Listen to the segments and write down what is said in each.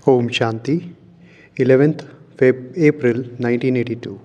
Om Shanti, 11th April 1982.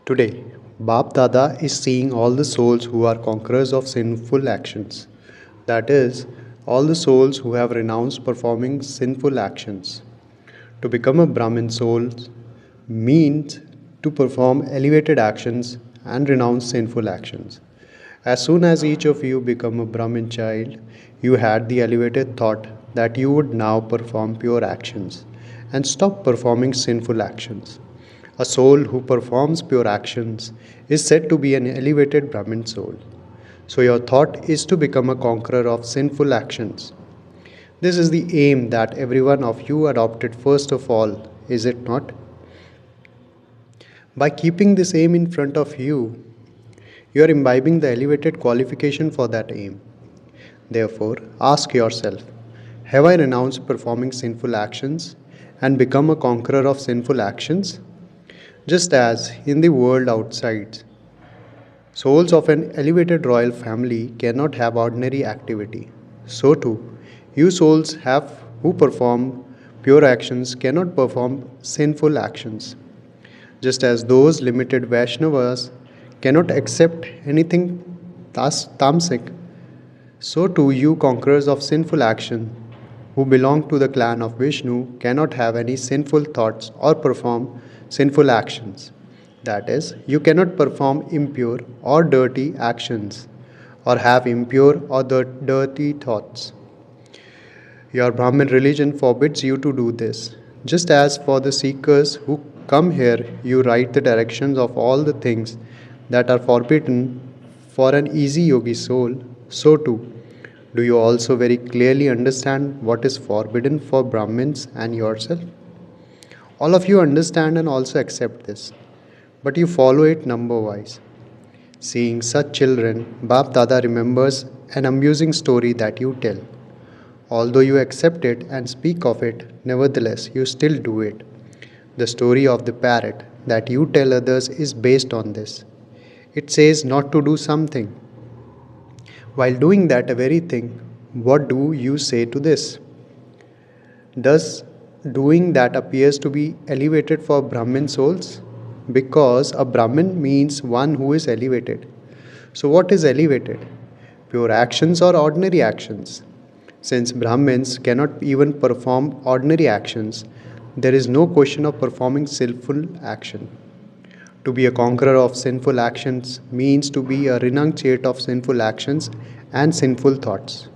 Today, Bap Dada is seeing all the souls who are conquerors of sinful actions. That is, all the souls who have renounced performing sinful actions. To become a Brahmin soul means to perform elevated actions and renounce sinful actions. As soon as each of you become a Brahmin child, you had the elevated thought that you would now perform pure actions and stop performing sinful actions. A soul who performs pure actions is said to be an elevated Brahmin soul. So your thought is to become a conqueror of sinful actions. This is the aim that every one of you adopted first of all, is it not? By keeping this aim in front of you, you are imbibing the elevated qualification for that aim. Therefore, ask yourself, have I renounced performing sinful actions and become a conqueror of sinful actions? Just as in the world outside, souls of an elevated royal family cannot have ordinary activity. So too, you souls who perform pure actions cannot perform sinful actions. Just as those limited Vaishnavas cannot accept anything tamasic, so too you conquerors of sinful action who belong to the clan of Vishnu cannot have any sinful thoughts or perform sinful actions. That is, you cannot perform impure or dirty actions or have impure or dirty thoughts. Your Brahmin religion forbids you to do this. Just as for the seekers who come here, you write the directions of all the things that are forbidden for an easy yogi soul, so too, do you also very clearly understand what is forbidden for Brahmins and yourself? All of you understand and also accept this, but you follow it number wise. Seeing such children, Bap Dada remembers an amusing story that you tell. Although you accept it and speak of it, nevertheless you still do it. The story of the parrot that you tell others is based on this. It says not to do something. While doing that very thing, what do you say to this? Does doing that appears to be elevated for Brahmin souls? Because a Brahmin means one who is elevated. So what is elevated? Pure actions or ordinary actions? Since Brahmins cannot even perform ordinary actions, there is no question of performing sinful action. To be a conqueror of sinful actions means to be a renunciate of sinful actions and sinful thoughts.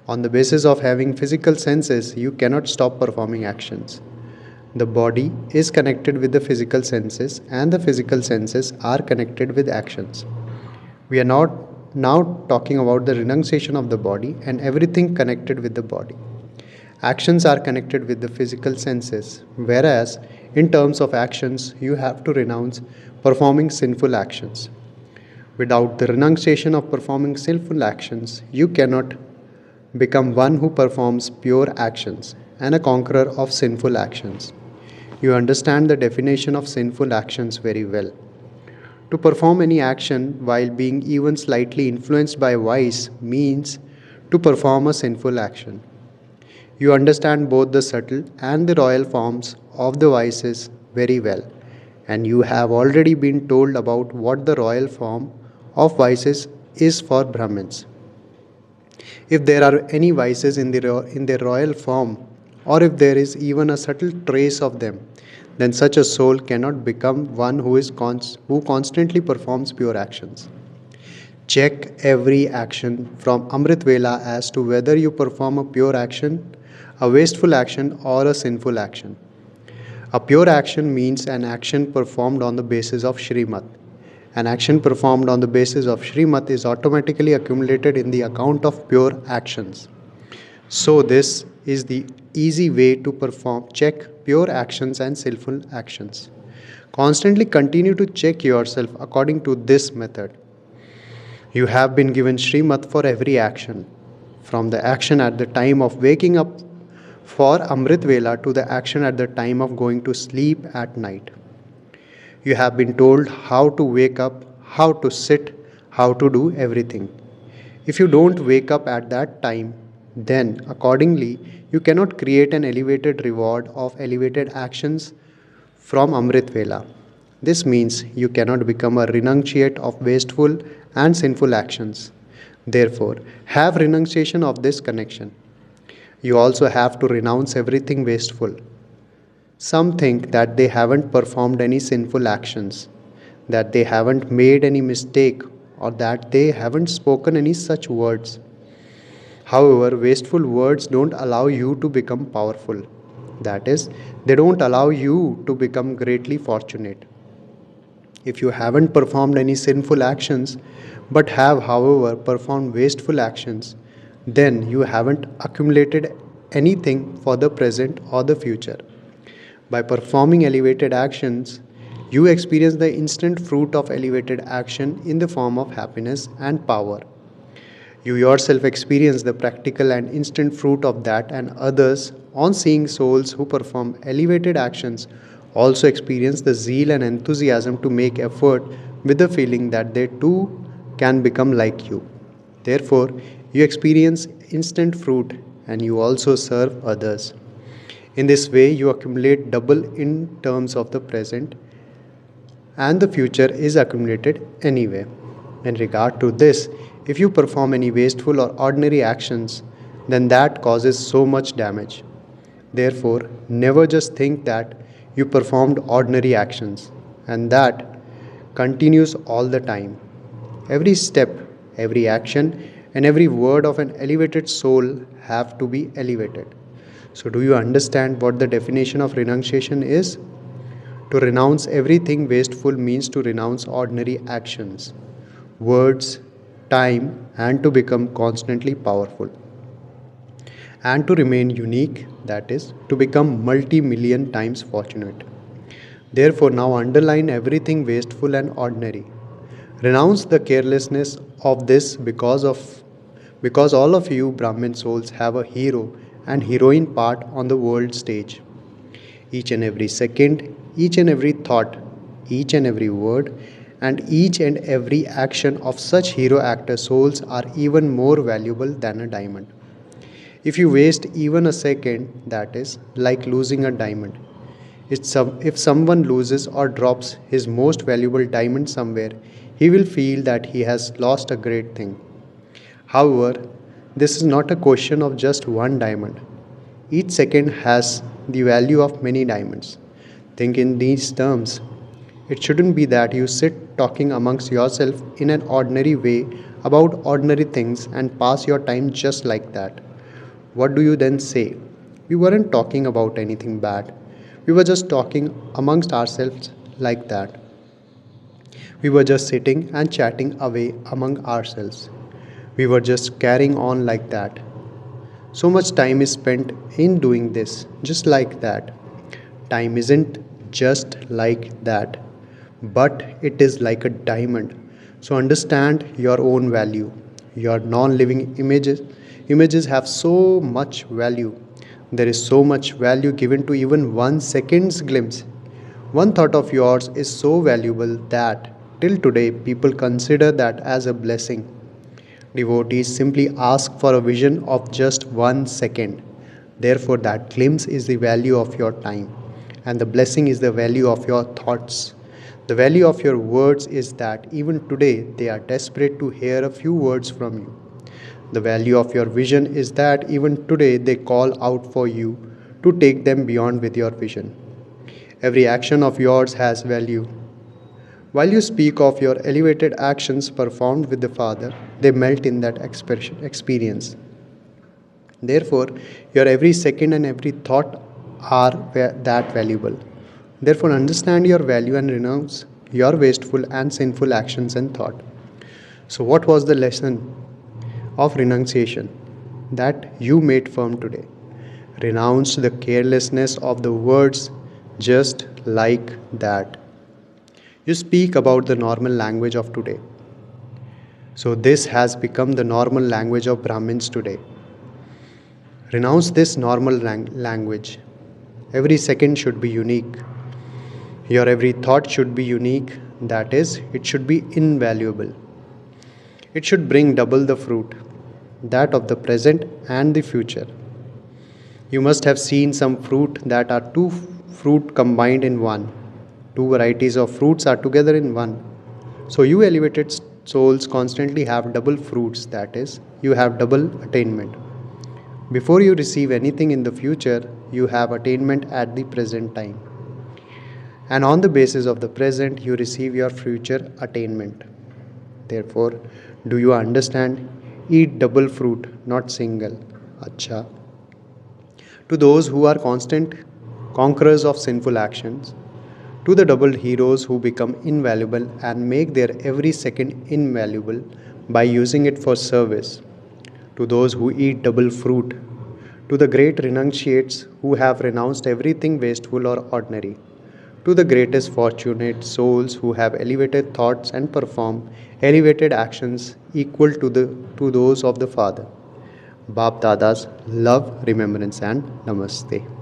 On the basis of having physical senses, you cannot stop performing actions. The body is connected with the physical senses, and the physical senses are connected with actions. We are not now talking about the renunciation of the body and everything connected with the body. Actions are connected with the physical senses, whereas in terms of actions, you have to renounce performing sinful actions. Without the renunciation of performing sinful actions, you cannot become one who performs pure actions and a conqueror of sinful actions. You understand the definition of sinful actions very well. To perform any action while being even slightly influenced by vice means to perform a sinful action. You understand both the subtle and the royal forms of the vices very well, and you have already been told about what the royal form of vices is for Brahmins. If there are any vices in their royal form, or if there is even a subtle trace of them, then such a soul cannot become one who constantly performs pure actions. Check every action from Amrit Vela as to whether you perform a pure action, a wasteful action, or a sinful action. A pure action means an action performed on the basis of Srimat. An action performed on the basis of Srimat is automatically accumulated in the account of pure actions. So this is the easy way to check pure actions and sinful actions. Constantly continue to check yourself according to this method. You have been given Srimat for every action, from the action at the time of waking up for Amrit Vela to the action at the time of going to sleep at night. You have been told how to wake up, how to sit, how to do everything. If you don't wake up at that time, then accordingly you cannot create an elevated reward of elevated actions from Amrit Vela. This means you cannot become a renunciate of wasteful and sinful actions. Therefore, have renunciation of this connection. You also have to renounce everything wasteful. Some think that they haven't performed any sinful actions, that they haven't made any mistake, or that they haven't spoken any such words. However, wasteful words don't allow you to become powerful. That is, they don't allow you to become greatly fortunate. If you haven't performed any sinful actions, but have, however, performed wasteful actions, then you haven't accumulated anything for the present or the future. By performing elevated actions, you experience the instant fruit of elevated action in the form of happiness and power. You yourself experience the practical and instant fruit of that, and others, on seeing souls who perform elevated actions, also experience the zeal and enthusiasm to make effort with the feeling that they too can become like you. Therefore, you experience instant fruit and you also serve others. In this way, you accumulate double in terms of the present, and the future is accumulated anyway. In regard to this, if you perform any wasteful or ordinary actions, then that causes so much damage. Therefore, never just think that you performed ordinary actions and that continues all the time. Every step, every action, and every word of an elevated soul have to be elevated. So, do you understand what the definition of renunciation is? To renounce everything wasteful means to renounce ordinary actions, words, time, and to become constantly powerful. And to remain unique, that is, to become multi million times fortunate. Therefore, now underline everything wasteful and ordinary. Renounce the carelessness of this because all of you Brahmin souls have a hero and heroine part on the world stage. Each and every second, each and every thought, each and every word, and each and every action of such hero actor souls are even more valuable than a diamond. If you waste even a second, that is like losing a diamond. If someone loses or drops his most valuable diamond somewhere, he will feel that he has lost a great thing. However, this is not a question of just one diamond. Each second has the value of many diamonds. Think in these terms. It shouldn't be that you sit talking amongst yourself in an ordinary way about ordinary things and pass your time just like that. What do you then say? We weren't talking about anything bad. We were just talking amongst ourselves like that. We were just sitting and chatting away among ourselves. We were just carrying on like that. So much time is spent in doing this, just like that. Time isn't just like that, but it is like a diamond. So understand your own value. Your non-living images have so much value. There is so much value given to even 1 second's glimpse. One thought of yours is so valuable that till today people consider that as a blessing. Devotees simply ask for a vision of just 1 second. Therefore, that glimpse is the value of your time, and the blessing is the value of your thoughts. The value of your words is that even today they are desperate to hear a few words from you. The value of your vision is that even today they call out for you to take them beyond with your vision. Every action of yours has value. While you speak of your elevated actions performed with the Father, they melt in that experience. Therefore, your every second and every thought are that valuable. Therefore, understand your value and renounce your wasteful and sinful actions and thought. So, what was the lesson of renunciation that you made firm today? Renounce the carelessness of the words just like that. You speak about the normal language of today. So, this has become the normal language of Brahmins today. Renounce this normal language. Every second should be unique. Your every thought should be unique. That is, it should be invaluable. It should bring double the fruit. that of the present and the future. You must have seen some fruit that are two fruit combined in one. Two varieties of fruits are together in one. So you elevated souls constantly have double fruits, that is, you have double attainment. Before you receive anything in the future, you have attainment at the present time. And on the basis of the present, you receive your future attainment. Therefore, do you understand? Eat double fruit, not single. Acha. To those who are constant conquerors of sinful actions, to the double heroes who become invaluable and make their every second invaluable by using it for service, to those who eat double fruit, to the great renunciates who have renounced everything wasteful or ordinary, to the greatest fortunate souls who have elevated thoughts and perform elevated actions equal to those of the Father. Bap Dada's love, remembrance, and namaste.